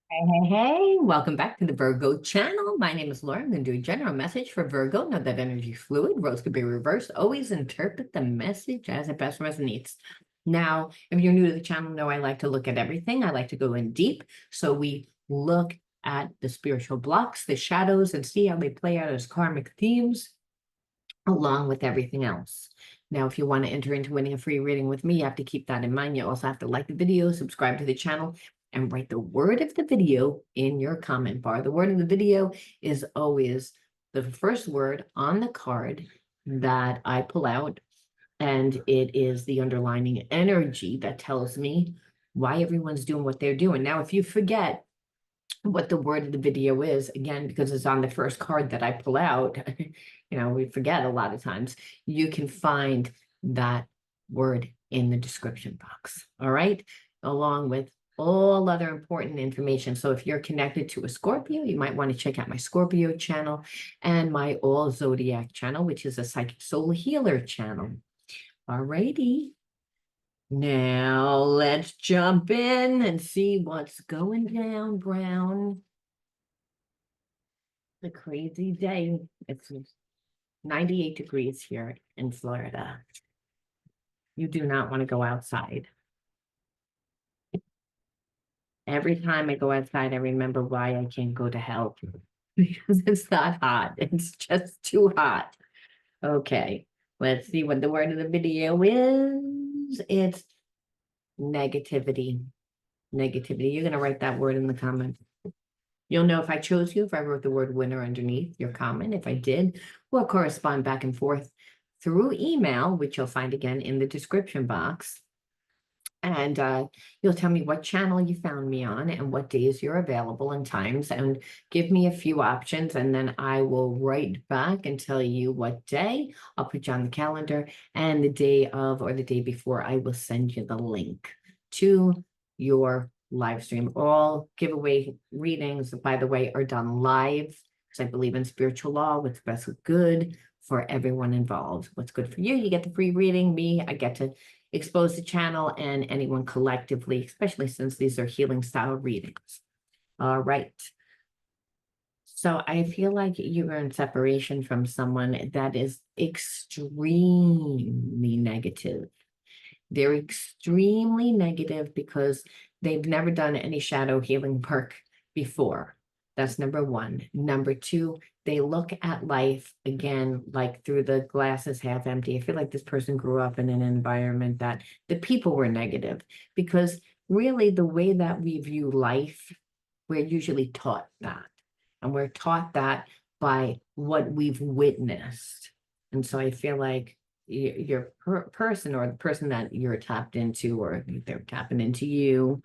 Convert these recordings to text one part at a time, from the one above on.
Hey, welcome back to the Virgo channel. My name is Laura. I'm going to do a general message for Virgo. Know that energy is fluid. Roles could be reversed. Always interpret the message as it best resonates. Now, if you're new to the channel, know I like to look at everything. I like to go in deep. So we look at the spiritual blocks, the shadows, and see how they play out as karmic themes along with everything else. Now, if you want to enter into winning a free reading with me, you have to keep that in mind. You also have to like the video, subscribe to the channel, and write the word of the video in your comment bar. The word of the video is always the first word on the card that I pull out, and it is the underlining energy that tells me why everyone's doing what they're doing. Now, if you forget what the word of the video is, again, because it's on the first card that I pull out, we forget a lot of times, you can find that word in the description box, all right? Along with all other important information. So if you're connected to a Scorpio, you might want to check out my Scorpio channel and my All Zodiac channel, which is a Psychic Soul Healer channel. All righty. Now let's jump in and see what's going down, Brown. A crazy day. It's 98 degrees here in Florida. You do not want to go outside. Every time I go outside, I remember why I can't go to hell. Because it's not hot. It's just too hot. Okay, let's see what the word of the video is. It's negativity. Negativity. You're going to write that word in the comments. You'll know if I chose you, if I wrote the word winner underneath your comment. If I did, we'll correspond back and forth through email, which you'll find again in the description box. And you'll tell me what channel you found me on and what days you're available and times, and give me a few options. And then I will write back and tell you what day. I'll put you on the calendar, and the day of or the day before, I will send you the link to your live stream. All giveaway readings, by the way, are done live, because I believe in spiritual law. What's best is good for everyone involved. What's good for you, you get the free reading. Me, I get to expose the channel and anyone collectively, especially since these are healing style readings. All right. So I feel like you are in separation from someone that is extremely negative. They're extremely negative because they've never done any shadow healing work before. That's number one. Number two, they look at life again, like through the glass is half empty. I feel like this person grew up in an environment that the people were negative, because really the way that we view life, we're usually taught that. And we're taught that by what we've witnessed. And so I feel like your person, or the person that you're tapped into, or they're tapping into you,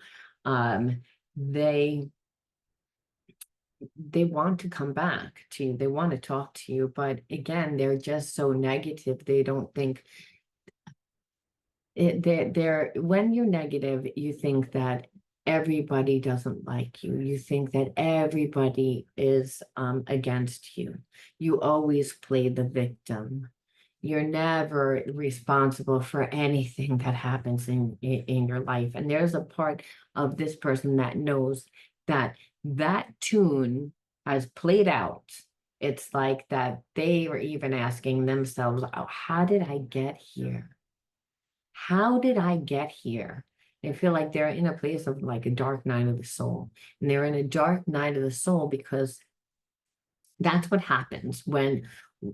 they want to come back to you. They want to talk to you, but again, they're just so negative. They don't think they're when you're negative, you think that everybody doesn't like you. You think that everybody is against you. You always play the victim. You're never responsible for anything that happens in your life. And there's a part of this person that knows that that tune has played out. It's like that they were even asking themselves, oh, how did I get here? How did I get here? They feel like they're in a place of like a dark night of the soul. And they're in a dark night of the soul because that's what happens when,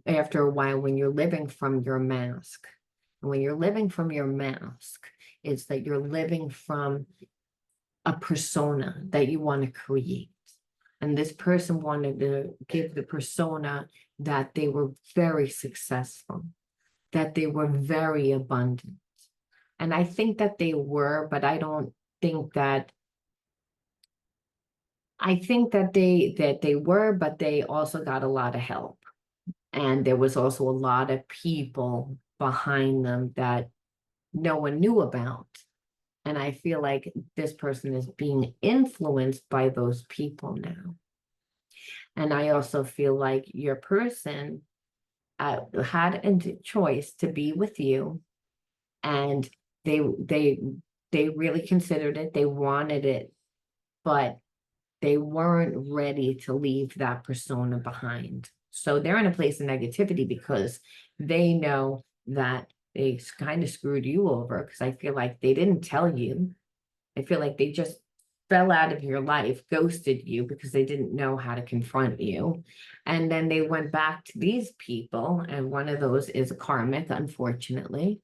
after a while, when you're living from your mask. And when you're living from your mask, it's that you're living from a persona that you want to create. And this person wanted to give the persona that they were very successful, that they were very abundant. And I think that they were, but I don't think that I think that they were, but they also got a lot of help. And there was also a lot of people behind them that no one knew about. And I feel like this person is being influenced by those people now. And I also feel like your person had a choice to be with you, and they they really considered it. They wanted it, but they weren't ready to leave that persona behind. So they're in a place of negativity because they know that they kind of screwed you over, because I feel like they didn't tell you. I feel like they just fell out of your life, ghosted you because they didn't know how to confront you. And then they went back to these people, and one of those is a karmic, unfortunately.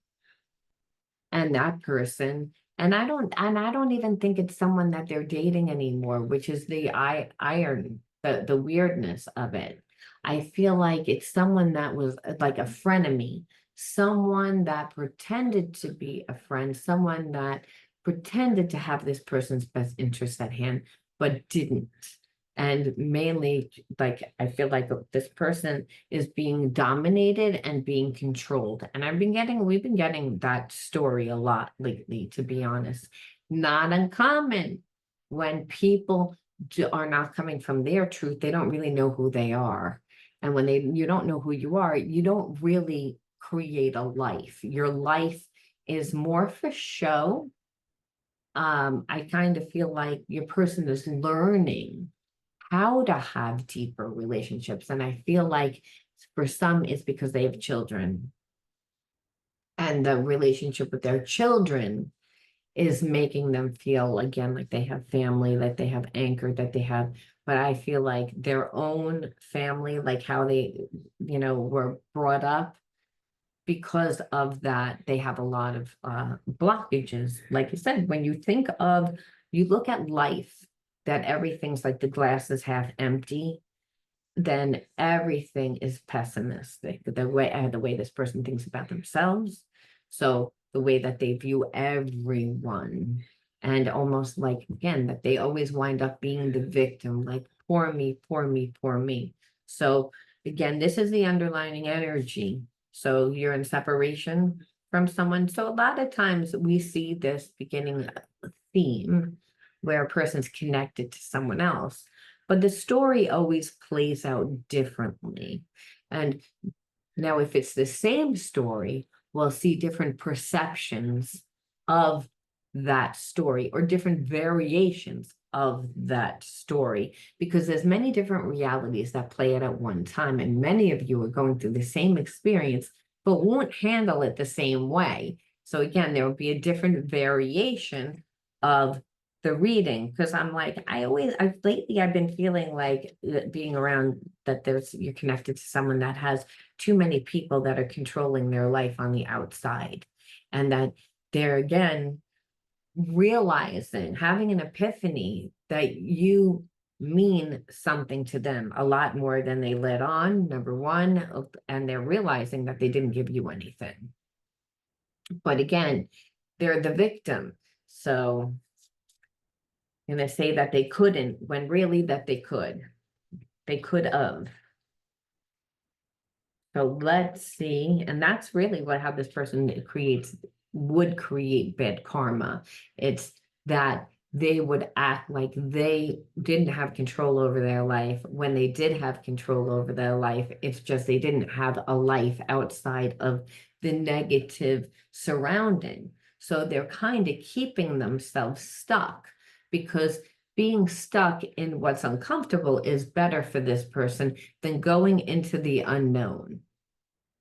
And that person, and I don't even think it's someone that they're dating anymore, which is the iron, the weirdness of it. I feel like it's someone that was like a frenemy, someone that pretended to be a friend, someone that pretended to have this person's best interest at hand, but didn't. And mainly, like, I feel like this person is being dominated and being controlled. And we've been getting that story a lot lately, to be honest. Not uncommon when people are not coming from their truth, they don't really know who they are. And when you don't know who you are, you don't really create a life. Your life is more for show. I kind of feel like your person is learning how to have deeper relationships. And I feel like for some, it's because they have children. And the relationship with their children is making them feel again like they have family, that they have anchor, that they have. But I feel like their own family, like how they, were brought up, because of that, they have a lot of blockages. Like you said, when you look at life, that everything's like the glass is half empty, then everything is pessimistic. The way this person thinks about themselves, so the way that they view everyone, and almost like, again, that they always wind up being the victim, like poor me, poor me, poor me. So again, this is the underlying energy. So you're in separation from someone. So a lot of times we see this beginning theme where a person's connected to someone else, but the story always plays out differently. And now, if it's the same story, we'll see different perceptions of that story, or different variations of that story, because there's many different realities that play it at one time. And many of you are going through the same experience, but won't handle it the same way. So again, there will be a different variation of the reading, because I'm like, lately I've been feeling like being around that you're connected to someone that has too many people that are controlling their life on the outside, and that they're again realizing, having an epiphany that you mean something to them a lot more than they let on, number one, and they're realizing that they didn't give you anything. But again, they're the victim. So I'm going to say that they couldn't, when really that they could have. So let's see. And that's really how this person would create bad karma. It's that they would act like they didn't have control over their life. When they did have control over their life, it's just they didn't have a life outside of the negative surrounding. So they're kind of keeping themselves stuck, because being stuck in what's uncomfortable is better for this person than going into the unknown.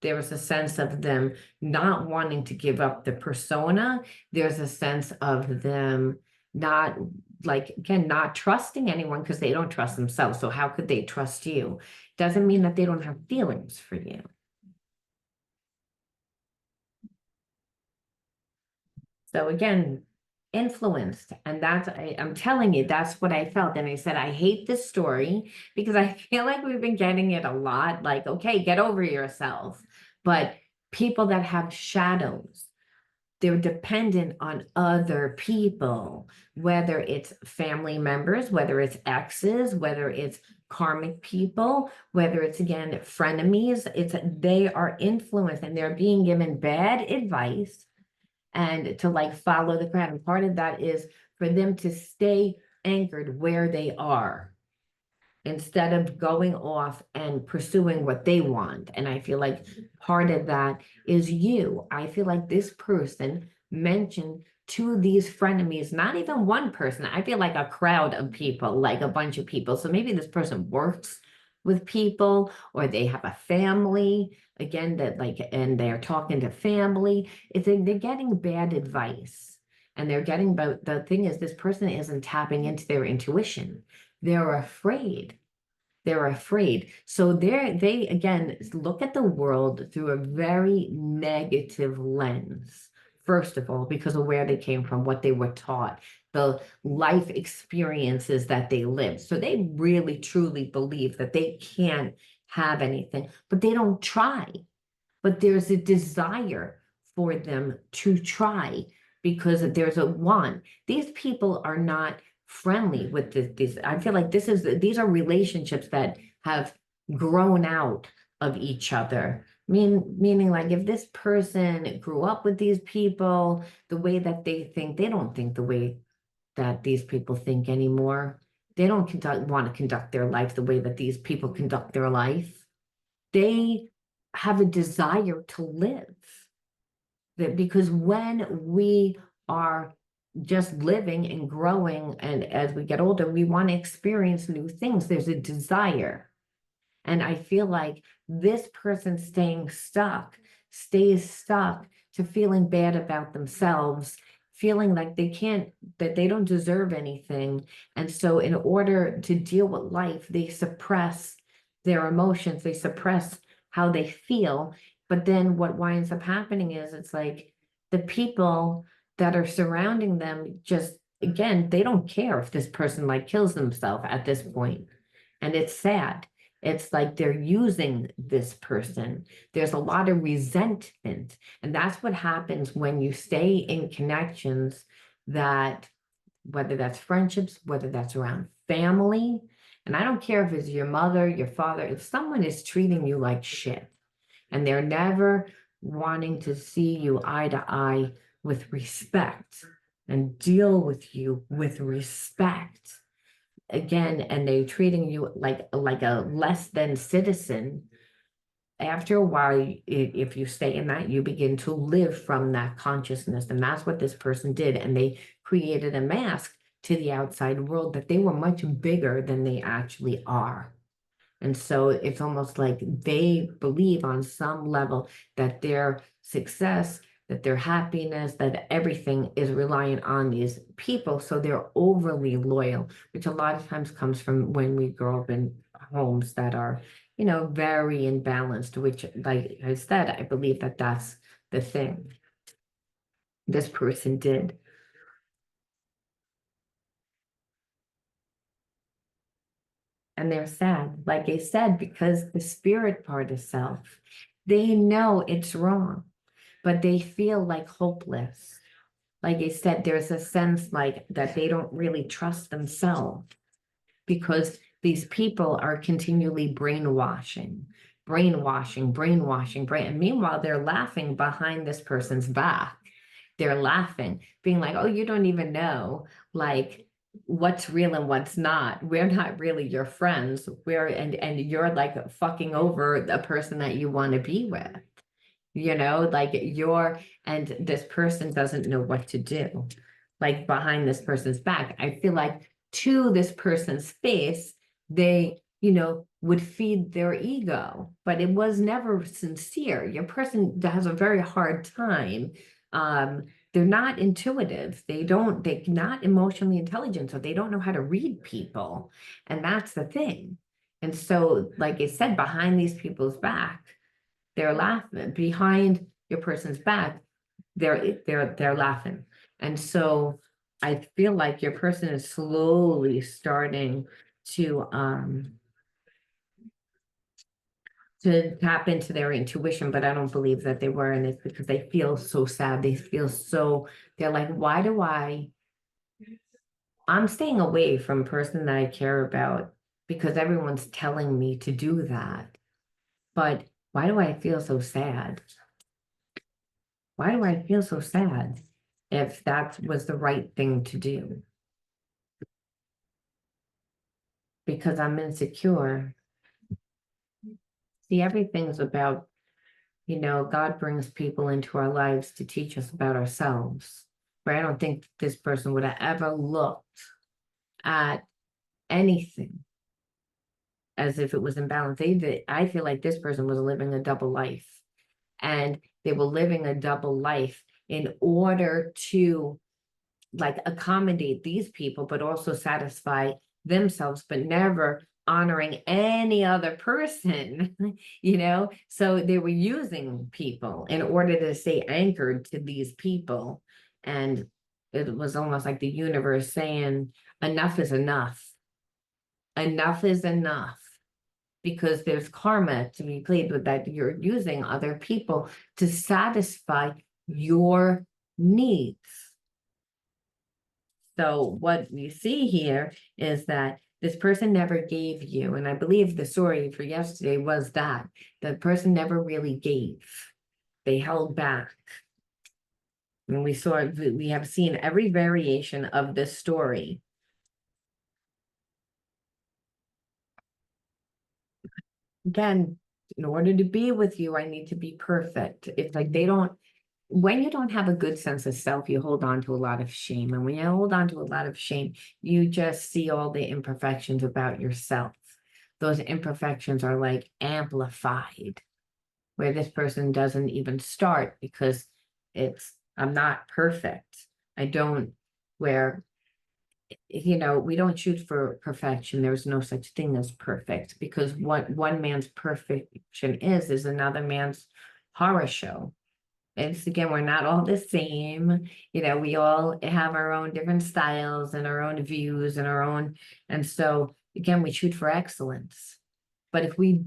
There was a sense of them not wanting to give up the persona. There's a sense of them not, like, again, not trusting anyone because they don't trust themselves. So how could they trust you? Doesn't mean that they don't have feelings for you. So again, influenced. And I'm telling you, that's what I felt. And I said, I hate this story because I feel like we've been getting it a lot. Like, okay, get over yourself. But people that have shadows, they're dependent on other people, whether it's family members, whether it's exes, whether it's karmic people, whether it's, again, frenemies. They are influenced and they're being given bad advice, and to like follow the crowd. And part of that is for them to stay anchored where they are, instead of going off and pursuing what they want. And I feel like part of that is you. I feel like this person mentioned to these frenemies, not even one person. I feel like a crowd of people, like a bunch of people. So maybe this person works with people, or they have a family, again, that like, and they're talking to family. They're getting bad advice. And they're getting, but the thing is, this person isn't tapping into their intuition. They're afraid. They're afraid. So they again look at the world through a very negative lens, first of all, because of where they came from, what they were taught, the life experiences that they lived. So they really truly believe that they can't have anything, but they don't try. But there's a desire for them to try because there's a want. These people are not friendly with these. I feel like these are relationships that have grown out of each other. Meaning like if this person grew up with these people, the way that they think, they don't think the way that these people think anymore. They don't want to conduct their life the way that these people conduct their life. They have a desire to live. That because when we are just living and growing, and as we get older, we want to experience new things. There's a desire. And I feel like this person stays stuck to feeling bad about themselves, feeling like that they don't deserve anything. And so in order to deal with life, they suppress their emotions, they suppress how they feel. But then what winds up happening is it's like the people that are surrounding them just, again, they don't care if this person like kills themselves at this point. And it's sad. It's like they're using this person. There's a lot of resentment. And that's what happens when you stay in connections that, whether that's friendships, whether that's around family, and I don't care if it's your mother, your father, if someone is treating you like shit and they're never wanting to see you eye to eye with respect and deal with you with respect again, and they treating you like a less than citizen, after a while, if you stay in that, you begin to live from that consciousness. And that's what this person did. And they created a mask to the outside world that they were much bigger than they actually are. And so it's almost like they believe on some level that their success, that their happiness, that everything is reliant on these people. So they're overly loyal, which a lot of times comes from when we grow up in homes that are, very imbalanced, which, like I said, I believe that that's the thing this person did. And they're sad, like I said, because the spirit part of self, they know it's wrong, but they feel like hopeless. Like I said, there's a sense like that they don't really trust themselves because these people are continually brainwashing. And meanwhile, they're laughing behind this person's back. They're laughing, being like, oh, you don't even know like what's real and what's not. We're not really your friends. And you're like fucking over the person that you want to be with. Like and this person doesn't know what to do, like behind this person's back. I feel like to this person's face, they, would feed their ego, but it was never sincere. Your person has a very hard time. Um, they're not intuitive. They're not emotionally intelligent, so they don't know how to read people. And that's the thing. And so, like I said, behind these people's back, they're laughing behind your person's back. They're laughing. And so I feel like your person is slowly starting to tap into their intuition, but I don't believe that they were, and it's because they feel so sad. They're like, why do I'm staying away from a person that I care about because everyone's telling me to do that. But why do I feel so sad? Why do I feel so sad if that was the right thing to do? Because I'm insecure. See, everything's about, God brings people into our lives to teach us about ourselves. but I don't think this person would have ever looked at anything as if it was imbalanced. I feel like this person was living a double life, and they were living a double life in order to like accommodate these people, but also satisfy themselves, but never honoring any other person, you know? So they were using people in order to stay anchored to these people. And it was almost like the universe saying, enough is enough. Enough is enough. Because there's karma to be played with, that you're using other people to satisfy your needs. So what you see here is that this person never gave you, and I believe the story for yesterday was that the person never really gave. They held back. And we have seen every variation of this story. Again, in order to be with you, I need to be perfect. It's like when you don't have a good sense of self, you hold on to a lot of shame. And when you hold on to a lot of shame, you just see all the imperfections about yourself. Those imperfections are like amplified, where this person doesn't even start because I'm not perfect. I don't, where, we don't shoot for perfection. There's no such thing as perfect, because what one man's perfection is another man's horror show. It's again, we're not all the same. We all have our own different styles and our own views and and so again, we shoot for excellence. But if we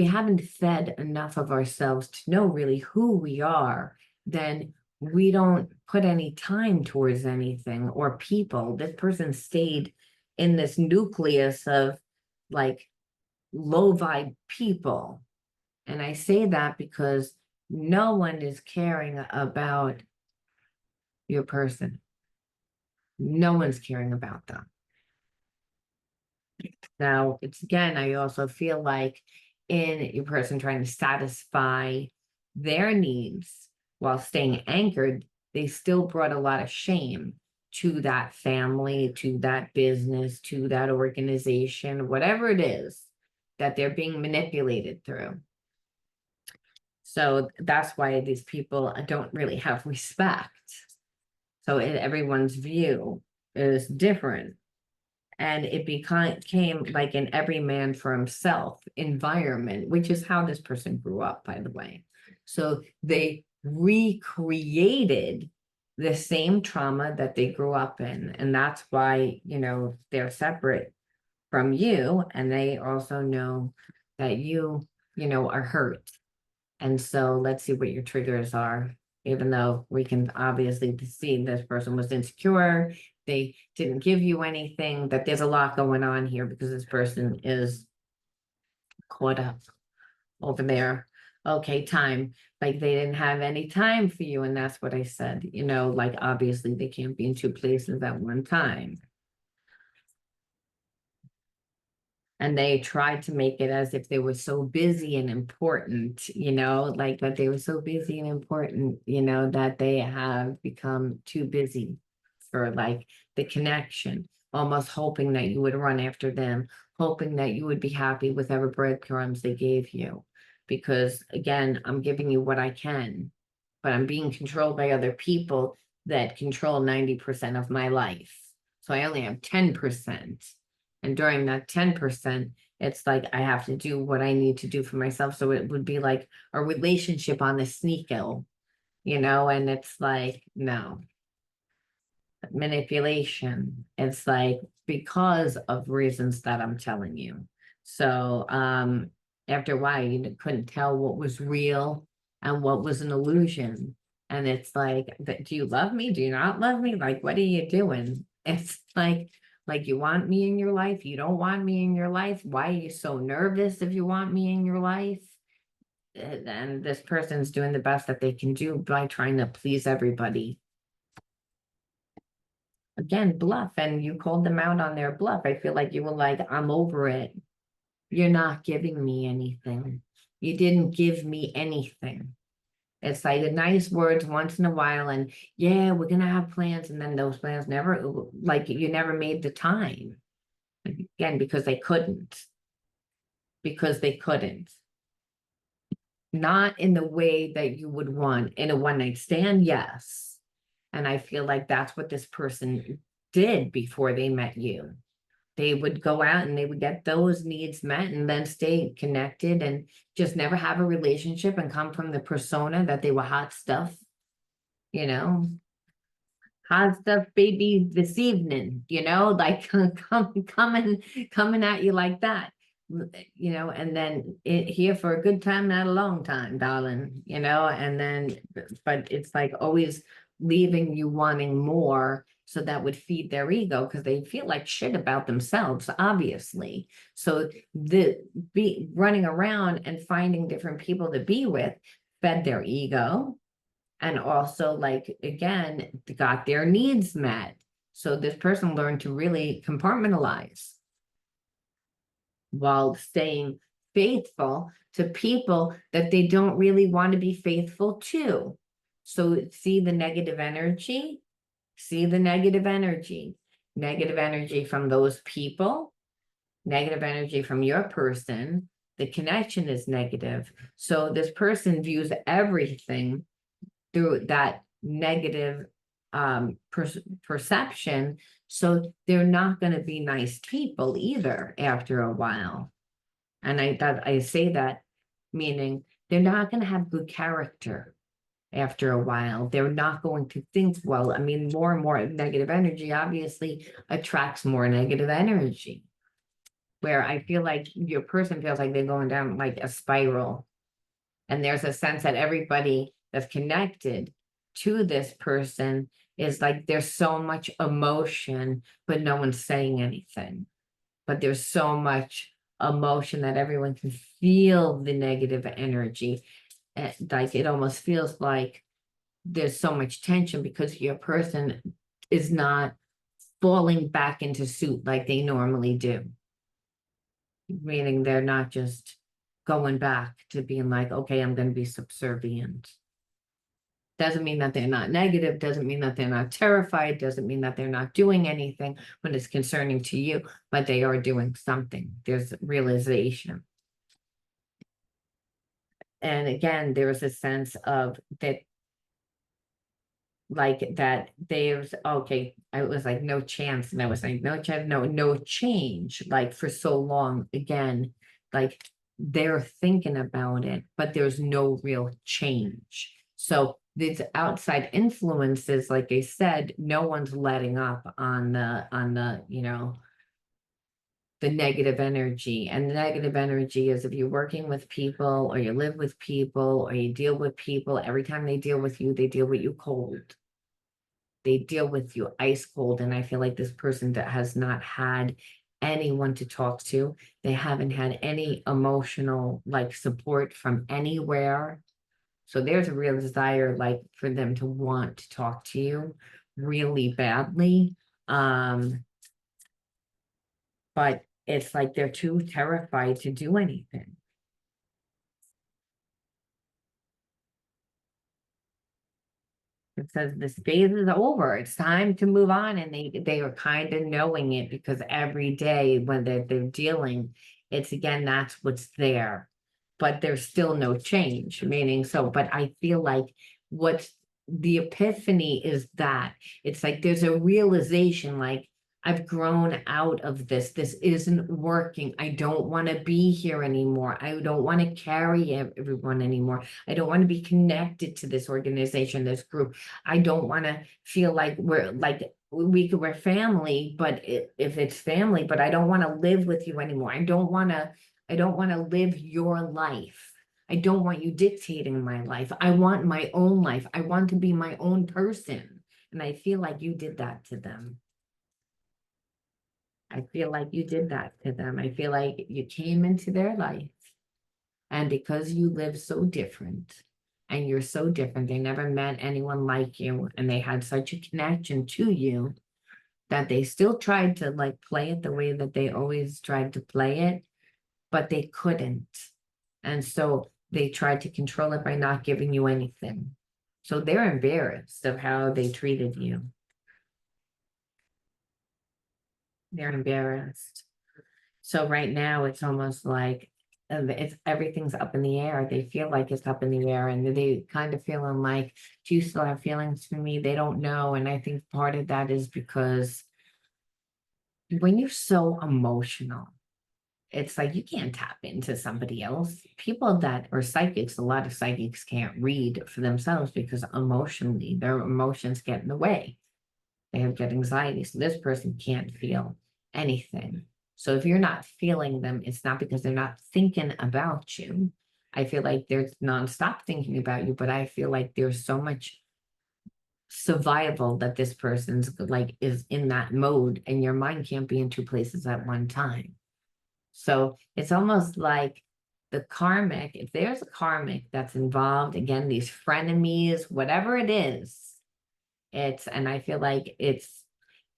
haven't fed enough of ourselves to know really who we are, then we don't put any time towards anything or people. This person stayed in this nucleus of like low vibe people. And I say that because no one is caring about your person. No one's caring about them. Now, it's again, I also feel like in your person trying to satisfy their needs while staying anchored, they still brought a lot of shame to that family, to that business, to that organization, whatever it is that they're being manipulated through. So that's why these people don't really have respect. So everyone's view is different. And it became like an every man for himself environment, which is how this person grew up, by the way. So they recreated the same trauma that they grew up in. And that's why, they're separate from you. And they also know that you are hurt. And so let's see what your triggers are, even though we can obviously see this person was insecure, they didn't give you anything, that there's a lot going on here because this person is caught up over there. Okay, time. Like they didn't have any time for you. And that's what I said, like obviously they can't be in two places at one time. And they tried to make it as if they were so busy and important, like that they were so busy and important, that they have become too busy for like the connection, almost hoping that you would run after them, hoping that you would be happy with every breadcrumbs they gave you. Because again, I'm giving you what I can, but I'm being controlled by other people that control 90% of my life. So I only have 10%. And during that 10%, it's like I have to do what I need to do for myself. So it would be like a relationship on the sneakle, and it's like, no. Manipulation. It's like because of reasons that I'm telling you. So after a while, you couldn't tell what was real and what was an illusion. And it's like, do you love me? Do you not love me? Like, what are you doing? It's like you want me in your life, you don't want me in your life. Why are you so nervous if you want me in your life? And this person's doing the best that they can do by trying to please everybody. Again, bluff, and you called them out on their bluff. I feel like you were like, I'm over it. You're not giving me anything. You didn't give me anything. It's like nice words once in a while, and yeah, we're gonna have plans, and then those plans never, like, you never made the time. Again, because they couldn't. Because they couldn't. Not in the way that you would want in a one-night stand, yes. And I feel like that's what this person did before they met you. They would go out and they would get those needs met and then stay connected and just never have a relationship and come from the persona that they were hot stuff, you know, hot stuff baby this evening, like coming at you like that, and then here for a good time, not a long time, darling, and then, but it's like always leaving you wanting more. So that would feed their ego because they feel like shit about themselves, obviously. So the be running around and finding different people to be with fed their ego, and also, like, again, got their needs met. So this person learned to really compartmentalize while staying faithful to people that they don't really want to be faithful to. So see the negative energy, negative energy from those people, negative energy from your person. The connection is negative. So this person views everything through that negative perception. So they're not going to be nice people either after a while. And I say that meaning they're not going to have good character after a while. They're not going to think well. I mean, more and more negative energy obviously attracts more negative energy, where I feel like your person feels like they're going down like a spiral. And there's a sense that everybody that's connected to this person is like, there's so much emotion, but no one's saying anything. But there's so much emotion that everyone can feel the negative energy. And like, it almost feels like there's so much tension because your person is not falling back into suit like they normally do. Meaning they're not just going back to being like, okay, I'm going to be subservient. Doesn't mean that they're not negative, doesn't mean that they're not terrified, doesn't mean that they're not doing anything when it's concerning to you, but they are doing something. There's realization. And again, there's a sense of that, like that there's, okay, I was like, no chance. And I was like, no chance, no change, like for so long. Again, like they're thinking about it, but there's no real change. So these outside influences, like I said, no one's letting up on the the negative energy. And the negative energy is if you're working with people or you live with people or you deal with people, every time they deal with you, they deal with you cold. They deal with you ice cold. And I feel like this person that has not had anyone to talk to. They haven't had any emotional like support from anywhere. So there's a real desire like for them to want to talk to you really badly. But it's like they're too terrified to do anything. It says this phase is over. It's time to move on. And they are kind of knowing it because every day when they're dealing, it's again, that's what's there. But there's still no change, meaning so, but I feel like what's the epiphany is that it's like there's a realization like I've grown out of this. This isn't working. I don't want to be here anymore. I don't want to carry everyone anymore. I don't want to be connected to this organization, this group. I don't want to feel like we're family, but if it's family, but I don't want to live with you anymore. I don't want to live your life. I don't want you dictating my life. I want my own life. I want to be my own person. And I feel like you did that to them. I feel like you did that to them. I feel like you came into their life. And because you live so different and you're so different, they never met anyone like you. And they had such a connection to you that they still tried to like play it the way that they always tried to play it, but they couldn't. And so they tried to control it by not giving you anything. So they're embarrassed of how they treated you. They're embarrassed. So right now it's almost like it's everything's up in the air. They feel like it's up in the air, and they kind of feeling like, do you still have feelings for me? They don't know. And I think part of that is because when you're so emotional, it's like you can't tap into somebody else. People that are psychics, a lot of psychics can't read for themselves because emotionally, their emotions get in the way. They have get anxiety. So this person can't feel anything. So if you're not feeling them, it's not because they're not thinking about you. I feel like there's nonstop thinking about you, but I feel like there's so much survival that this person's like is in that mode, and your mind can't be in two places at one time. So it's almost like the karmic, if there's a karmic that's involved, again, these frenemies, whatever it is, and I feel like it's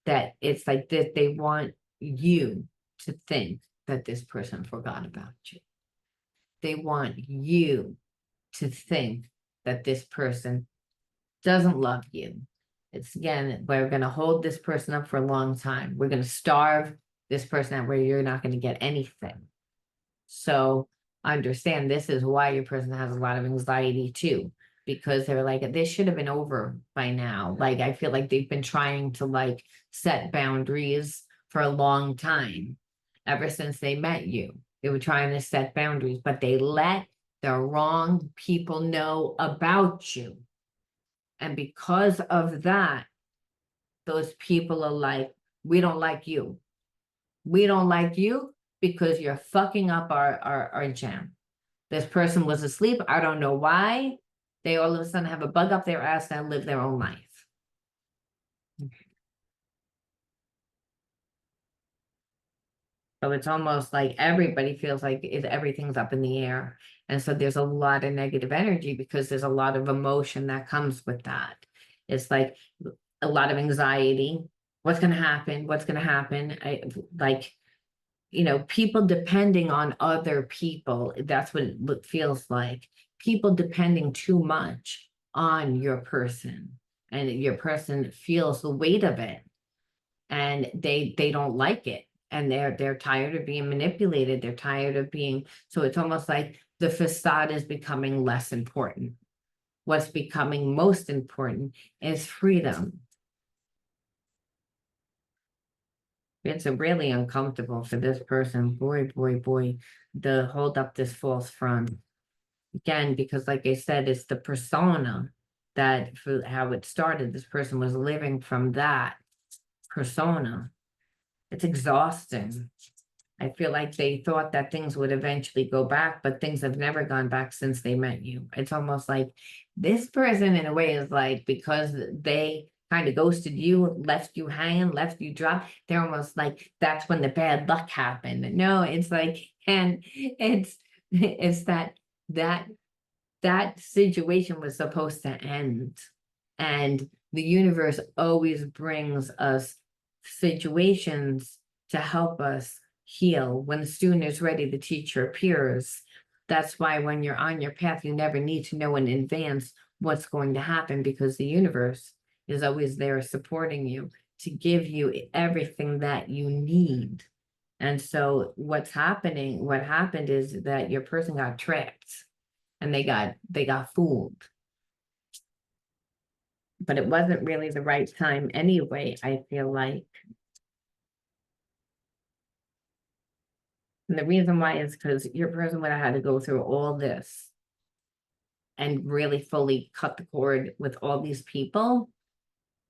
like that they want you to think that this person forgot about you. They want you to think that this person doesn't love you. It's again, we're going to hold this person up for a long time. We're going to starve this person out where you're not going to get anything. So understand this is why your person has a lot of anxiety too, because they're like, this should have been over by now. Like, I feel like they've been trying to like set boundaries for a long time, ever since they met you. They were trying to set boundaries, but they let the wrong people know about you. And because of that, those people are like, we don't like you. We don't like you because you're fucking up our jam. This person was asleep. I don't know why. They all of a sudden have a bug up their ass and live their own life. So it's almost like everybody feels like everything's up in the air. And so there's a lot of negative energy because there's a lot of emotion that comes with that. It's like a lot of anxiety. What's going to happen? What's going to happen? People depending on other people. That's what it feels like. People depending too much on your person, and your person feels the weight of it, and they don't like it, and they're tired of being manipulated. They're tired of being, so it's almost like the facade is becoming less important. What's becoming most important is freedom. It's a really uncomfortable for this person, boy, boy, boy, to hold up this false front. Again, because like I said, it's the persona that for how it started. This person was living from that persona. It's exhausting. I feel like they thought that things would eventually go back, but things have never gone back since they met you. It's almost like this person, in a way, is like, because they kind of ghosted you, left you hanging, left you drop. They're almost like that's when the bad luck happened. No, it's like, and it's that that situation was supposed to end. And the universe always brings us situations to help us heal. When the student is ready, the teacher appears. That's why when you're on your path, you never need to know in advance what's going to happen, because the universe is always there supporting you to give you everything that you need. And so what happened is that your person got tricked, and they got fooled. But it wasn't really the right time anyway, I feel like. And the reason why is because your person would have had to go through all this and really fully cut the cord with all these people.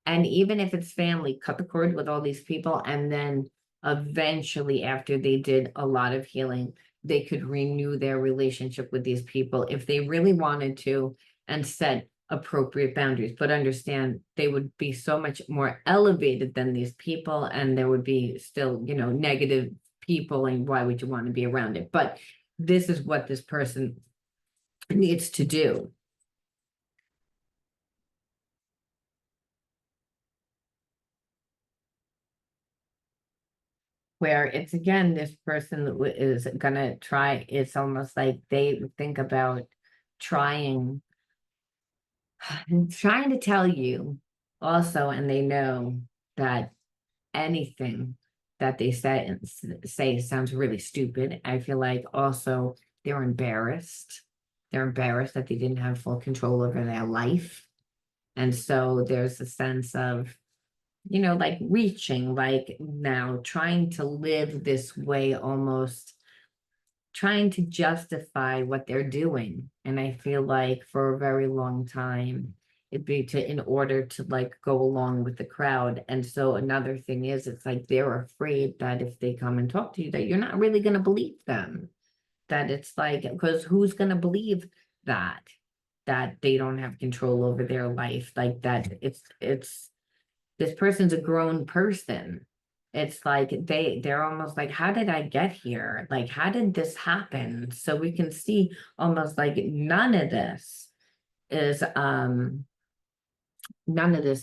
And even if it's family, cut the cord with all these people. And then eventually, after they did a lot of healing, they could renew their relationship with these people if they really wanted to, and set appropriate boundaries. But understand, they would be so much more elevated than these people, and there would be still, negative people, and why would you want to be around it? But this is what this person needs to do. where it's again, this person is gonna try, it's almost like they think about trying trying to tell you also, and they know that anything that they say sounds really stupid. I feel like also they're embarrassed. They're embarrassed that they didn't have full control over their life. And so there's a sense of, like reaching, like now trying to live this way, almost trying to justify what they're doing. And I feel like for a very long time, it'd be in order to like go along with the crowd. And so another thing is, it's like they're afraid that if they come and talk to you, that you're not really going to believe them. That it's like, because who's going to believe that? That they don't have control over their life, like that it's this person's a grown person. It's like they're almost like, how did I get here? Like, how did this happen? So we can see almost like is none of this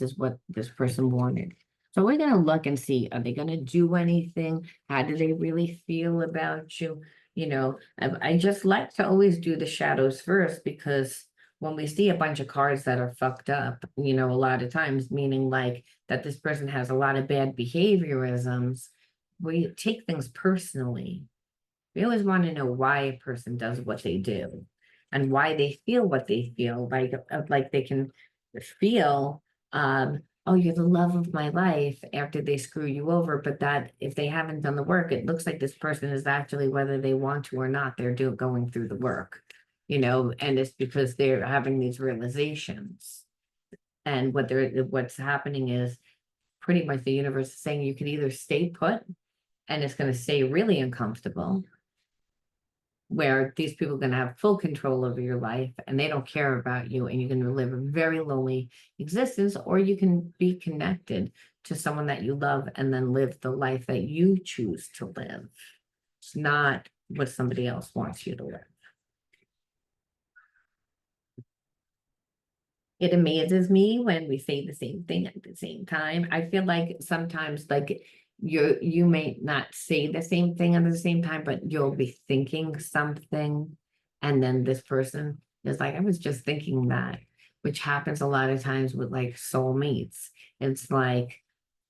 is what this person wanted. So we're going to look and see, are they going to do anything? How do they really feel about you? I just like to always do the shadows first, because when we see a bunch of cards that are fucked up, a lot of times, meaning like that this person has a lot of bad behaviorisms, we take things personally. We always want to know why a person does what they do and why they feel what they feel. Like they can feel, oh, you're the love of my life after they screw you over. But that if they haven't done the work, it looks like this person is actually, whether they want to or not, they're going through the work, and it's because they're having these realizations. And what's happening is pretty much the universe is saying you could either stay put and it's going to stay really uncomfortable, where these people are going to have full control over your life and they don't care about you, and you're going to live a very lonely existence, or you can be connected to someone that you love and then live the life that you choose to live. It's not what somebody else wants you to live. It amazes me when we say the same thing at the same time. I feel like sometimes like you may not say the same thing at the same time, but you'll be thinking something, and then this person is like, I was just thinking that, which happens a lot of times with like soulmates. It's like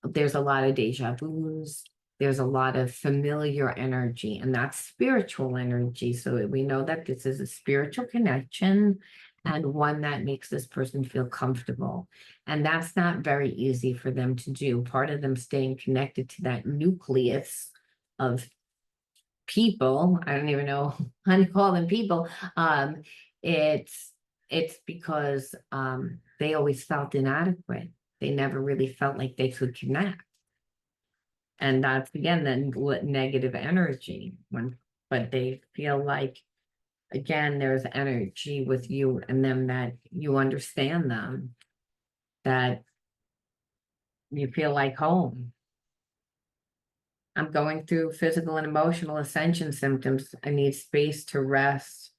there's a lot of deja vus, there's a lot of familiar energy, and that's spiritual energy. So we know that this is a spiritual connection and one that makes this person feel comfortable. And that's not very easy for them to do. Part of them staying connected to that nucleus of people, I don't even know how to call them people. It's because they always felt inadequate. They never really felt like they could connect. And that's again then negative energy but they feel like, again, there's energy with you and them, that you understand them, that you feel like home. I'm going through physical and emotional ascension symptoms. I need space to rest,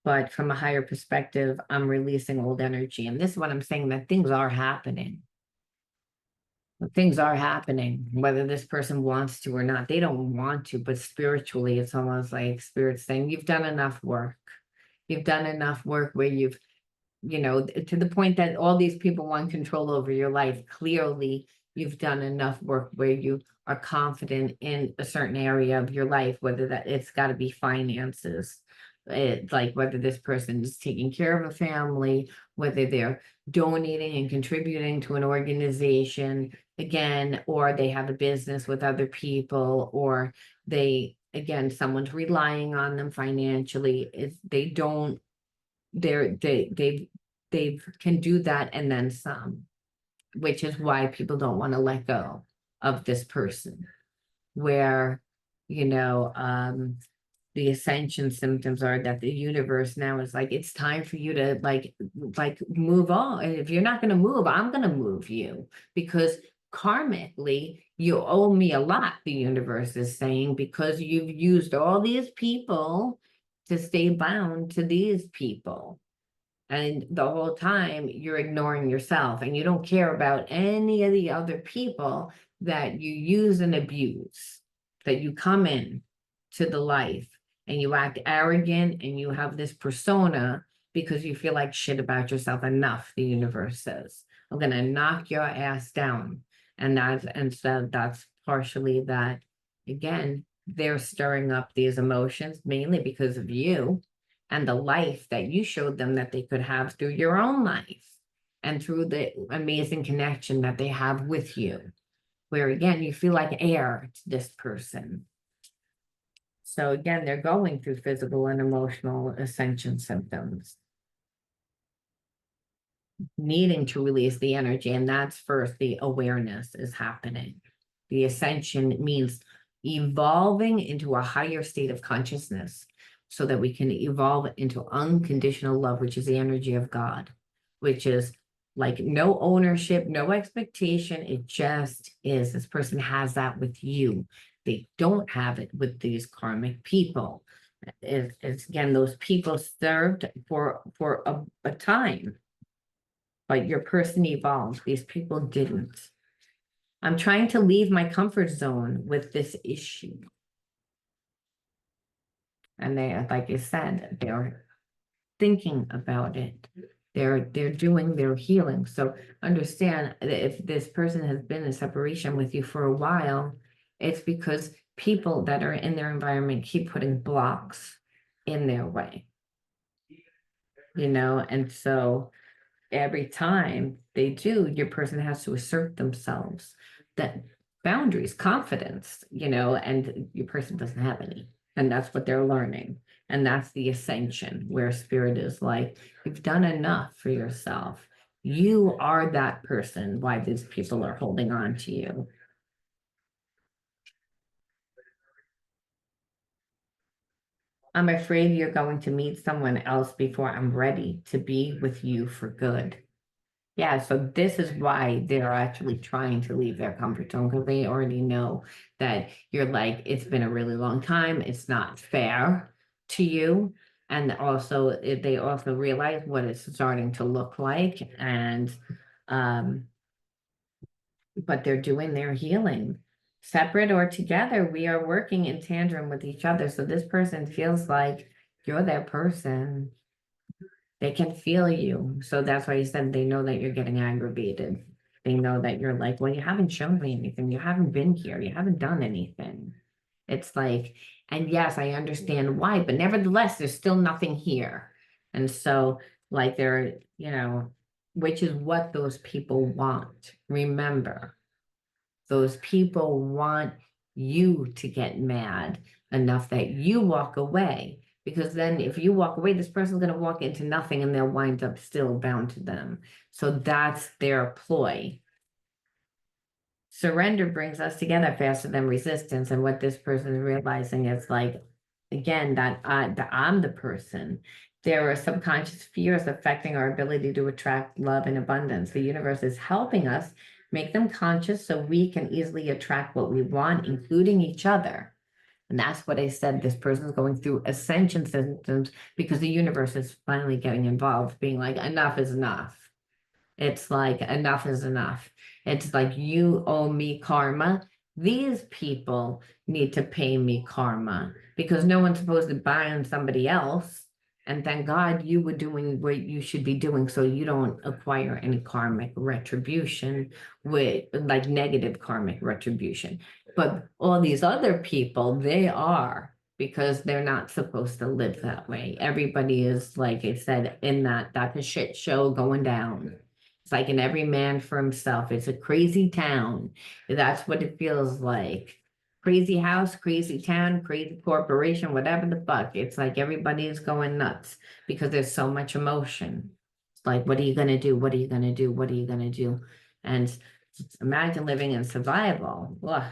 but from a higher perspective, I'm releasing old energy. And this is what I'm saying, that things are happening. Things are happening, whether this person wants to or not. They don't want to, but spiritually, it's almost like spirit saying, you've done enough work. You've done enough work where you've, to the point that all these people want control over your life. Clearly, you've done enough work where you are confident in a certain area of your life, whether that it's got to be finances. It's like whether this person is taking care of a family, whether they're donating and contributing to an organization, again, or they have a business with other people, or again, someone's relying on them financially. If they don't, they can do that and then some, which is why people don't want to let go of this person. Where, the ascension symptoms are that the universe now is like, it's time for you to like move on. And if you're not going to move, I'm going to move you, because karmically you owe me a lot, the universe is saying, because you've used all these people to stay bound to these people. And the whole time you're ignoring yourself, and you don't care about any of the other people that you use and abuse. that you come in to the life and you act arrogant and you have this persona because you feel like shit about yourself enough, the universe says. I'm gonna knock your ass down. And so that's partially that, again, they're stirring up these emotions mainly because of you and the life that you showed them that they could have through your own life and through the amazing connection that they have with you, where again, you feel like air to this person. So again, they're going through physical and emotional ascension symptoms, needing to release the energy. And that's first, the awareness is happening. The ascension means evolving into a higher state of consciousness so that we can evolve into unconditional love, which is the energy of God, which is like no ownership, no expectation. It just is. This person has that with you. They don't have it with these karmic people. It's again, those people served for a time, but your person evolved. These people didn't. I'm trying to leave my comfort zone with this issue. And they, like I said, they're thinking about it. They're doing their healing. So understand that if this person has been in separation with you for a while, it's because people that are in their environment keep putting blocks in their way. And so every time they do, your person has to assert themselves, that boundaries, confidence, and your person doesn't have any. And that's what they're learning. And that's the ascension, where spirit is like, you've done enough for yourself. You are that person why these people are holding on to you. I'm afraid you're going to meet someone else before I'm ready to be with you for good. Yeah, so this is why they're actually trying to leave their comfort zone, because they already know that you're like, it's been a really long time. It's not fair to you. And also, they also realize what it's starting to look like. And, but they're doing their healing. Separate or together, we are working in tandem with each other. So this person feels like you're their person. They can feel you. So that's why you said they know that you're getting aggravated. They know that you're like, well, you haven't shown me anything. You haven't been here. You haven't done anything. It's like, and yes, I understand why, but nevertheless, there's still nothing here. And so, like, which is what those people want. Remember, those people want you to get mad enough that you walk away. Because then if you walk away, this person's going to walk into nothing and they'll wind up still bound to them. So that's their ploy. Surrender brings us together faster than resistance. And what this person is realizing is like, again, that I'm the person. There are subconscious fears affecting our ability to attract love and abundance. The universe is helping us make them conscious so we can easily attract what we want, including each other. And that's what I said. This person is going through ascension symptoms because the universe is finally getting involved, being like, enough is enough. It's like, enough is enough. It's like, you owe me karma. These people need to pay me karma because no one's supposed to buy on somebody else. And thank God you were doing what you should be doing so you don't acquire any karmic retribution with like negative karmic retribution. But all these other people, they are, because they're not supposed to live that way. Everybody is, like I said, in that's a shit show going down. It's like an every man for himself. It's a crazy town. That's what it feels like. Crazy house, crazy town, crazy corporation, whatever the fuck. It's like everybody is going nuts because there's so much emotion. It's like, what are you gonna do? What are you gonna do? What are you gonna do? And imagine living in survival. Ugh,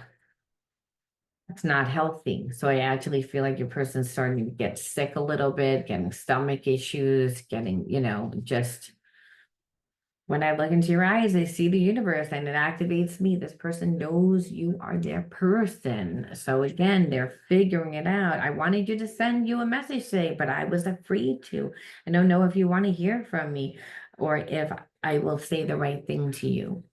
it's not healthy. So I actually feel like your person's starting to get sick a little bit, getting stomach issues, getting, just when I look into your eyes, I see the universe and it activates me. This person knows you are their person. So again, they're figuring it out. I wanted you to send you a message today, but I was afraid to. I don't know if you want to hear from me or if I will say the right thing to you.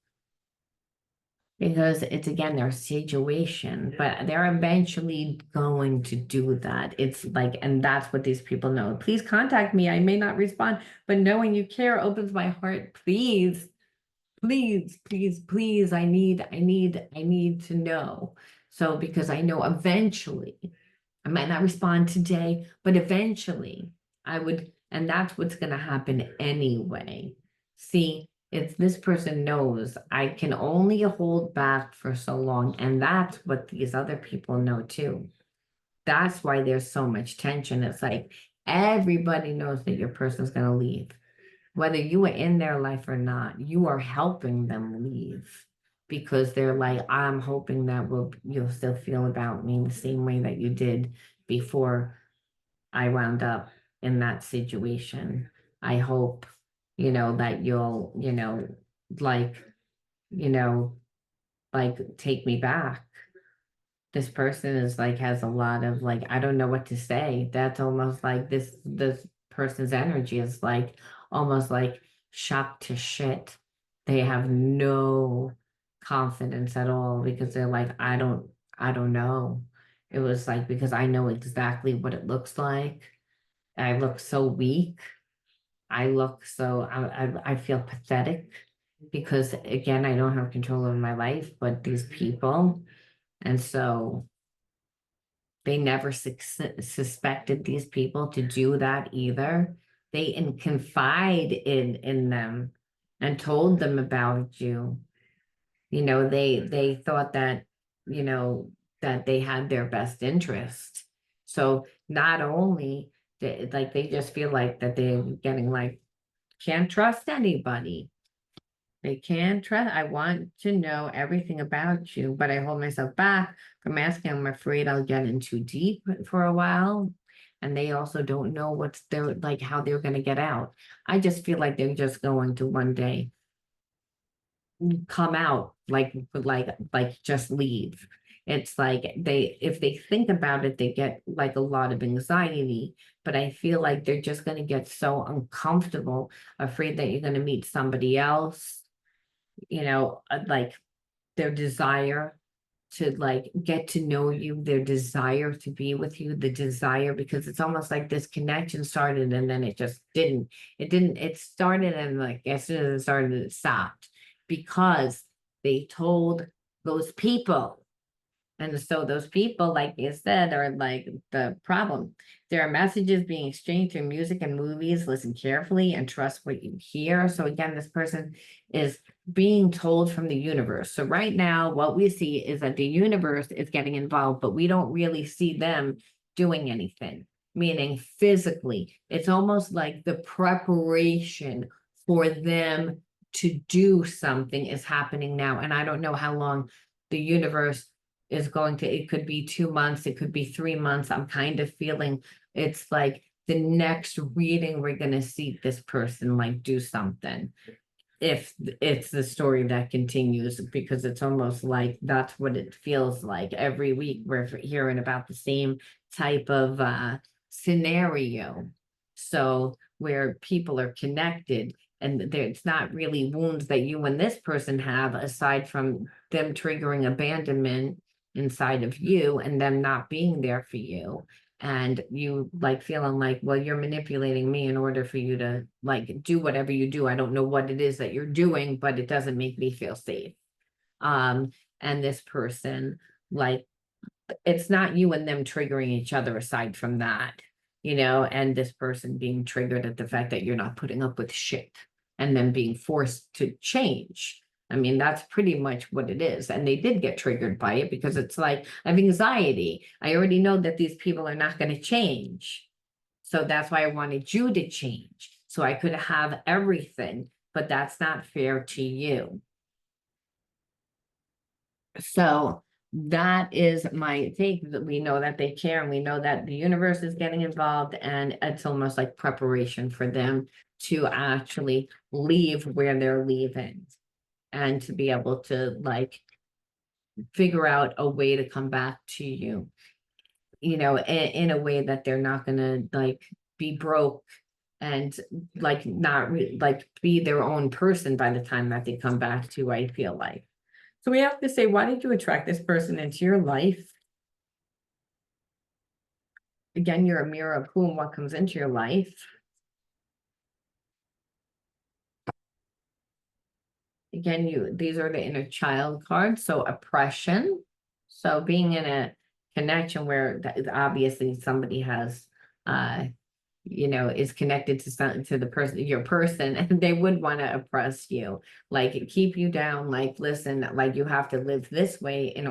because it's again their situation, but they're eventually going to do that. It's like, and that's what these people know. Please contact me. I may not respond, but knowing you care opens my heart. Please, please, please, please. I need to know. So because I know eventually I might not respond today, but eventually I would, and that's what's going to happen anyway. See, if this person knows I can only hold back for so long, and that's what these other people know too. That's why there's so much tension. It's like everybody knows that your person's going to leave. Whether you are in their life or not, you are helping them leave because they're like, I'm hoping that you'll still feel about me the same way that you did before I wound up in that situation. I hope, that you'll, like, you know, like take me back. This person is like has a lot of like, I don't know what to say. That's almost like this person's energy is like almost like shocked to shit. They have no confidence at all because they're like, I don't know. It was like because I know exactly what it looks like. I look so weak. I look so I feel pathetic because again, I don't have control over my life, but these people. And so they never suspected these people to do that either. They confide in them and told them about you. They thought that, you know, that they had their best interest. So not only like they just feel like that they're getting like can't trust anybody. They can trust. I want to know everything about you, but I hold myself back from asking. I'm afraid I'll get in too deep for a while. And they also don't know what's their like how they're going to get out. I just feel like they're just going to one day come out like just leave. It's like if they think about it, they get like a lot of anxiety, but I feel like they're just going to get so uncomfortable, afraid that you're going to meet somebody else, like their desire to like get to know you, their desire to be with you, the desire, because it's almost like this connection started and then it just didn't. It started and like as soon as it started, it stopped because they told those people and so those people, like you said, are like the problem. There are messages being exchanged through music and movies. Listen carefully and trust what you hear. So again, this person is being told from the universe. So right now, what we see is that the universe is getting involved, but we don't really see them doing anything, meaning physically. It's almost like the preparation for them to do something is happening now. And I don't know how long the universe is going to, it could be 2 months, it could be 3 months. I'm kind of feeling it's like the next reading, we're going to see this person like do something. If it's the story that continues, because it's almost like that's what it feels like. Every week we're hearing about the same type of scenario. So where people are connected and it's not really wounds that you and this person have, aside from them triggering abandonment inside of you and them not being there for you and you like feeling like, well, you're manipulating me in order for you to like do whatever you do. I don't know what it is that you're doing, but it doesn't make me feel safe. Um, and this person, like, it's not you and them triggering each other aside from that, and this person being triggered at the fact that you're not putting up with shit and them being forced to change. I mean, that's pretty much what it is. And they did get triggered by it because it's like, I have anxiety. I already know that these people are not going to change. So that's why I wanted you to change. So I could have everything, but that's not fair to you. So that is my take, that we know that they care and we know that the universe is getting involved and it's almost like preparation for them to actually leave where they're leaving and to be able to like figure out a way to come back to you, in a way that they're not gonna like be broke and like not like be their own person by the time that they come back to, I feel like. So we have to say, why did you attract this person into your life? Again, you're a mirror of who and what comes into your life. Again, these are the inner child cards. So oppression. So being in a connection where obviously somebody has is connected to the person, your person, and they would want to oppress you, like keep you down, like, listen, like you have to live this way in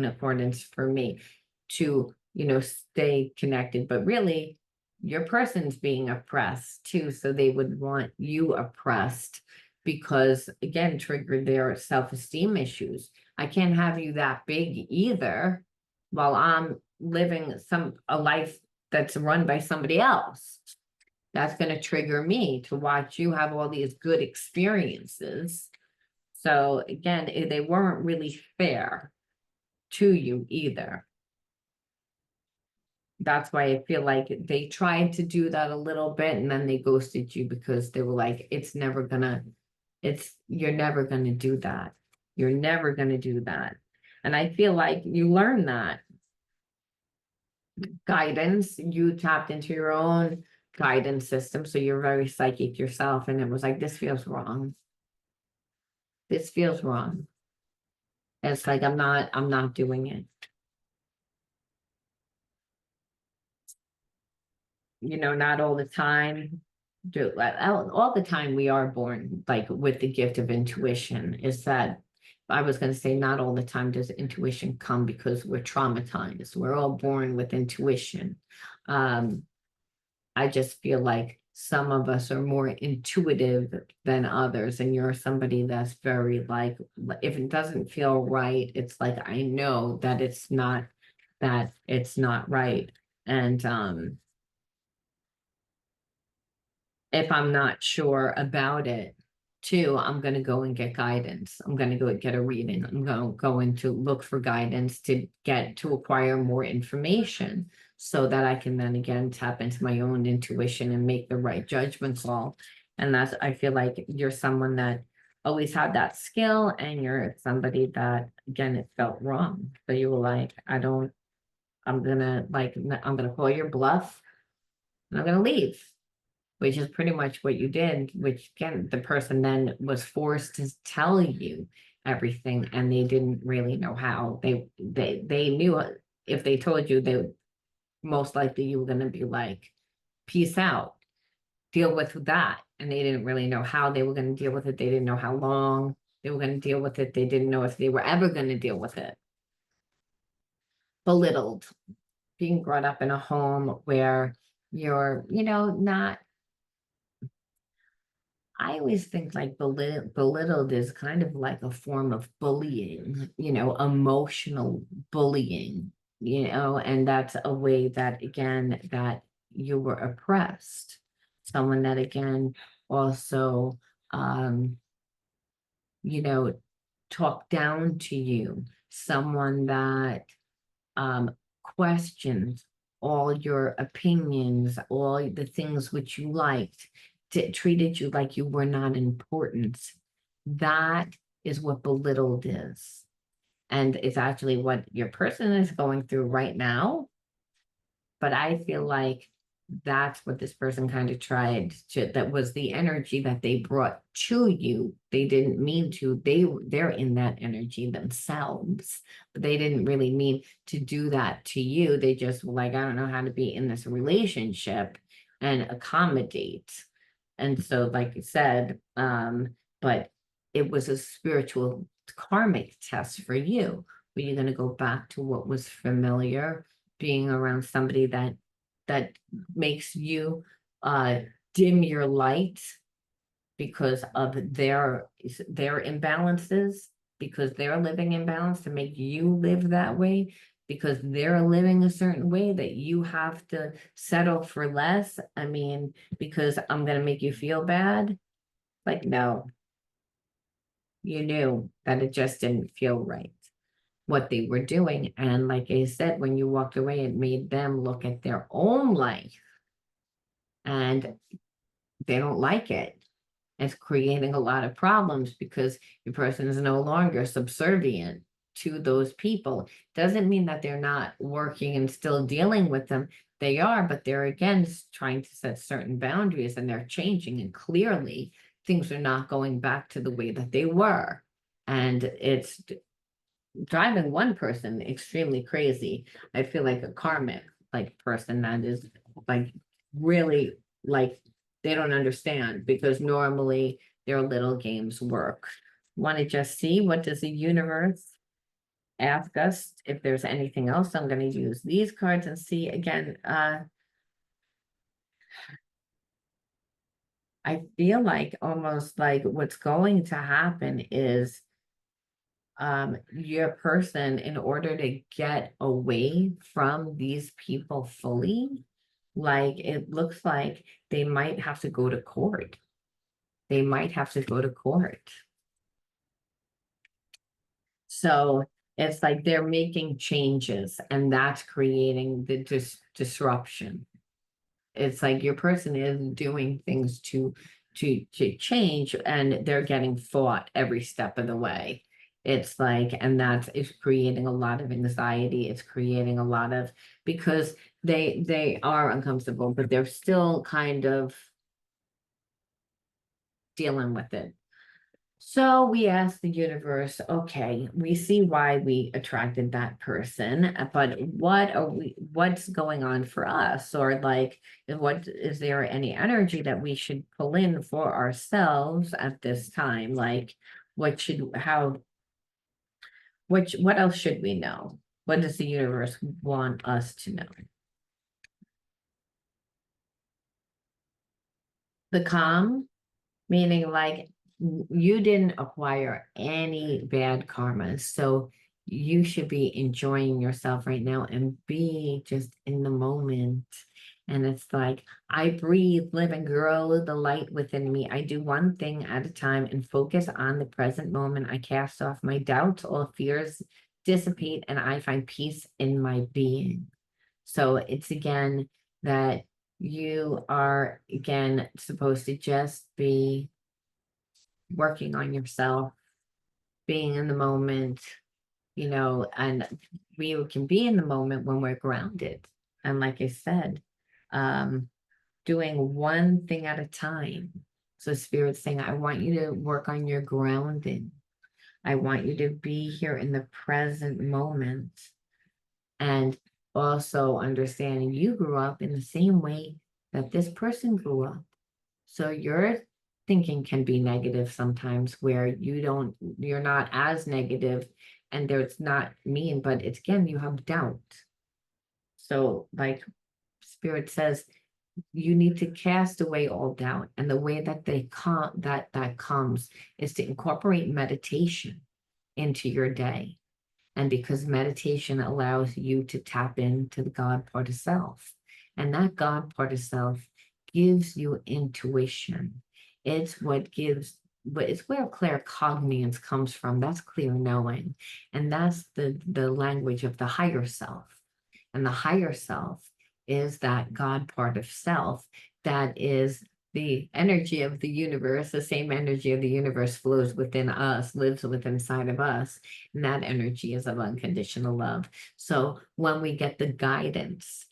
accordance for me to, stay connected. But really, your person's being oppressed too. So they would want you oppressed because, again, trigger their self-esteem issues. I can't have you that big either while I'm living a life that's run by somebody else. That's going to trigger me to watch you have all these good experiences. So again, they weren't really fair to you either. That's why I feel like they tried to do that a little bit and then they ghosted you because they were like, you're never gonna do that. You're never gonna do that. And I feel like you learned that guidance, you tapped into your own guidance system. So you're very psychic yourself. And it was like, this feels wrong. This feels wrong. It's like, I'm not doing it. Not all the time. All the time we are born like with the gift of intuition. Is that I was going to say not all the time does intuition come because we're traumatized. We're all born with intuition. I just feel like some of us are more intuitive than others, and you're somebody that's very like, if it doesn't feel right, it's like I know that it's not right. And if I'm not sure about it, too, I'm going to go and get guidance. I'm going to go get a reading. I'm going to look for guidance to acquire more information so that I can then again tap into my own intuition and make the right judgment call. And I feel like you're someone that always had that skill, and you're somebody that, again, it felt wrong. So you were like, I'm gonna call your bluff and I'm gonna leave, which is pretty much what you did, which again, the person then was forced to tell you everything, and they didn't really know how. They knew if they told you, they most likely you were going to be like, peace out, deal with that. And they didn't really know how they were going to deal with it. They didn't know how long they were going to deal with it. They didn't know if they were ever going to deal with it. Belittled, being brought up in a home where you're, not. I always think like belittled is kind of like a form of bullying, emotional bullying, and that's a way that, again, that you were oppressed. Someone that, again, also, you know, talked down to you, someone that questions all your opinions, all the things which you liked, treated you like you were not important. That is what belittled is. And it's actually what your person is going through right now. But I feel like that's what this person kind of tried to, that was the energy that they brought to you. They didn't mean to, they're in that energy themselves, but they didn't really mean to do that to you. They just were like, I don't know how to be in this relationship and accommodate. And so, like you said, but it was a spiritual karmic test for you. Were you going to go back to what was familiar, being around somebody that makes you dim your light because of their imbalances, because they're living imbalance, to make you live that way, because they're living a certain way that you have to settle for less? I mean, because I'm going to make you feel bad? Like, no, you knew that it just didn't feel right, what they were doing. And like I said, when you walked away, it made them look at their own life, and they don't like it. It's creating a lot of problems because your person is no longer subservient to those people. Doesn't mean that they're not working and still dealing with them. They are, but they're again trying to set certain boundaries, and they're changing, and clearly things are not going back to the way that they were. And it's driving one person extremely crazy. I feel like a karmic like person that is like really like they don't understand, because normally their little games work. Want to just see what does the universe ask us if there's anything else. I'm going to use these cards and see again. I feel like almost like what's going to happen is your person, in order to get away from these people fully, like it looks like they might have to go to court. They might have to go to court. So it's like they're making changes, and that's creating the disruption. It's like your person is doing things to change, and they're getting fought every step of the way. It's like, and that's it's creating a lot of anxiety. It's creating a lot of, because they are uncomfortable, but they're still kind of dealing with it. So we asked the universe, okay, we see why we attracted that person, but what's going on for us? Or like, what is there any energy that we should pull in for ourselves at this time? Like, what else should we know? What does the universe want us to know? The calm, meaning like you didn't acquire any bad karma. So you should be enjoying yourself right now and be just in the moment. And it's like, I breathe, live, and grow the light within me. I do one thing at a time and focus on the present moment. I cast off my doubts, all fears dissipate, and I find peace in my being. So it's again that you are again supposed to just be working on yourself, being in the moment, and we can be in the moment when we're grounded. And like I said, um, doing one thing at a time. So Spirit's saying, I want you to work on your grounding. I want you to be here in the present moment. And also understanding you grew up in the same way that this person grew up. So your thinking can be negative sometimes, where you're not as negative, and there's not mean, but it's again, you have doubt. So like Spirit says, you need to cast away all doubt. And the way that that comes is to incorporate meditation into your day. And because meditation allows you to tap into the God part of self, and that God part of self gives you intuition. It's what gives, but it's where claircognizance comes from. That's clear knowing. And that's the language of the higher self. And the higher self is that God part of self that is the energy of the universe. The same energy of the universe flows within us, lives within inside of us, and that energy is of unconditional love. So when we get the guidance,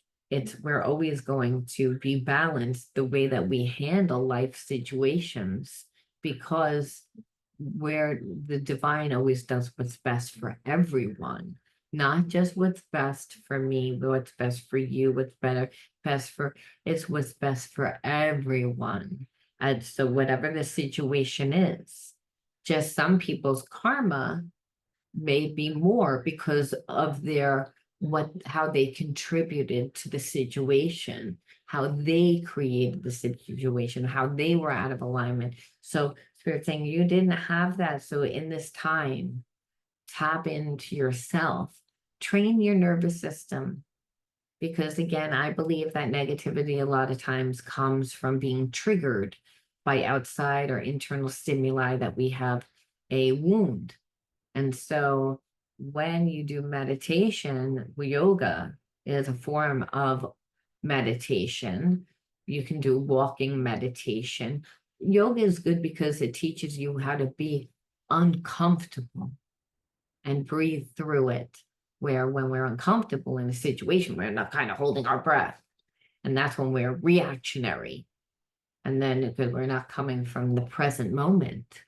we're always going to be balanced the way that we handle life situations, because where the divine always does what's best for everyone, not just what's best for me, but what's best for you, best for, it's what's best for everyone. And so whatever the situation is, just some people's karma may be more because of how they contributed to the situation, how they created the situation, how they were out of alignment. So Spirit saying you didn't have that. So in this time, tap into yourself, train your nervous system. Because again, I believe that negativity a lot of times comes from being triggered by outside or internal stimuli, that we have a wound. And so when you do meditation, yoga is a form of meditation. You can do walking meditation, yoga is good because it teaches you how to be uncomfortable and breathe through it. Where when we're uncomfortable in a situation, we're not kind of holding our breath. And that's when we're reactionary. And then because we're not coming from the present moment,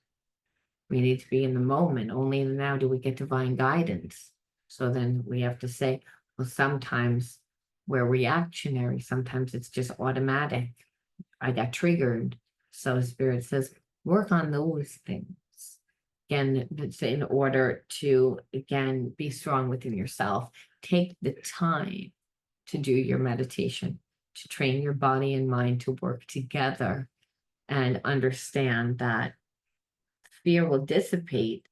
we need to be in the moment. Only now do we get divine guidance. So then we have to say, well, sometimes we're reactionary. Sometimes it's just automatic. I got triggered. So Spirit says, work on those things. Again, it's in order to, again, be strong within yourself. Take the time to do your meditation, to train your body and mind to work together, and understand that fear will dissipate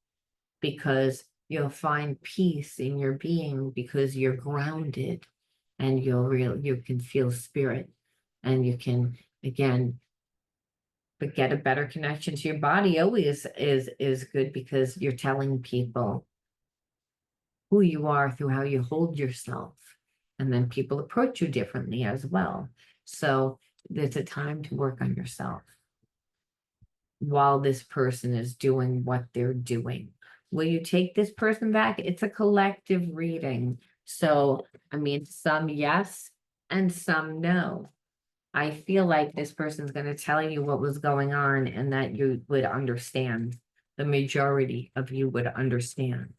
because you'll find peace in your being because you're grounded, and you can feel spirit, and you can, again, but get a better connection to your body always is good because you're telling people who you are through how you hold yourself. And then people approach you differently as well. So there's a time to work on yourself while this person is doing what they're doing. Will you take this person back? It's a collective reading. So, I mean, some yes and some no. I feel like this person's going to tell you what was going on and that you would understand. The majority of you would understand.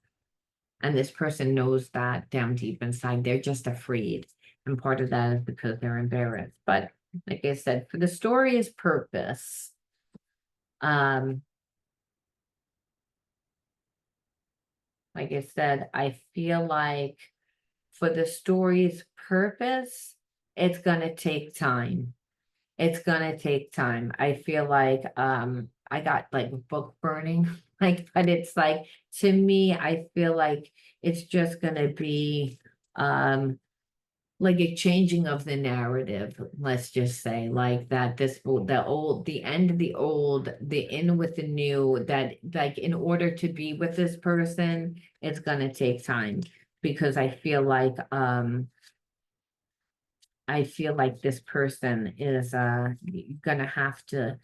And this person knows that down deep inside. They're just afraid. And part of that is because they're embarrassed. But like I said, for the story's purpose, like I said, I feel like for the story's purpose, it's going to take time. It's gonna take time. I feel like I got like book burning, like, but it's like, to me, I feel like it's just gonna be like a changing of the narrative, let's just say, like that the end of the old, the in with the new, that like in order to be with this person, it's gonna take time because I feel like this person is gonna have to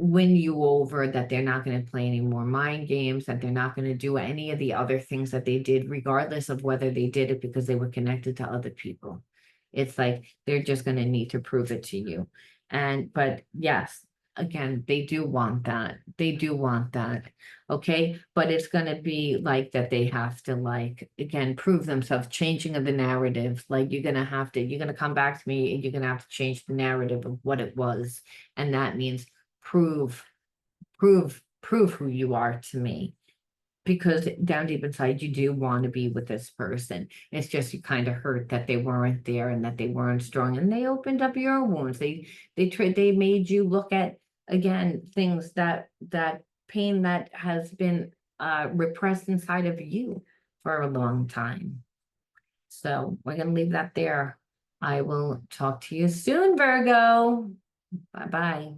win you over, that they're not going to play any more mind games, that they're not going to do any of the other things that they did, regardless of whether they did it because they were connected to other people. It's like they're just going to need to prove it to you. But yes, again, they do want that. They do want that. Okay. But it's going to be like that they have to, like, again, prove themselves, changing of the narrative. Like you're going to come back to me and you're going to have to change the narrative of what it was. And that means prove who you are to me, because down deep inside you do want to be with this person. It's just you kind of hurt that they weren't there and that they weren't strong, and they opened up your wounds. They made you look at, again, things that pain that has been repressed inside of you for a long time. So we're gonna leave that there. I will talk to you soon, Virgo. Bye bye.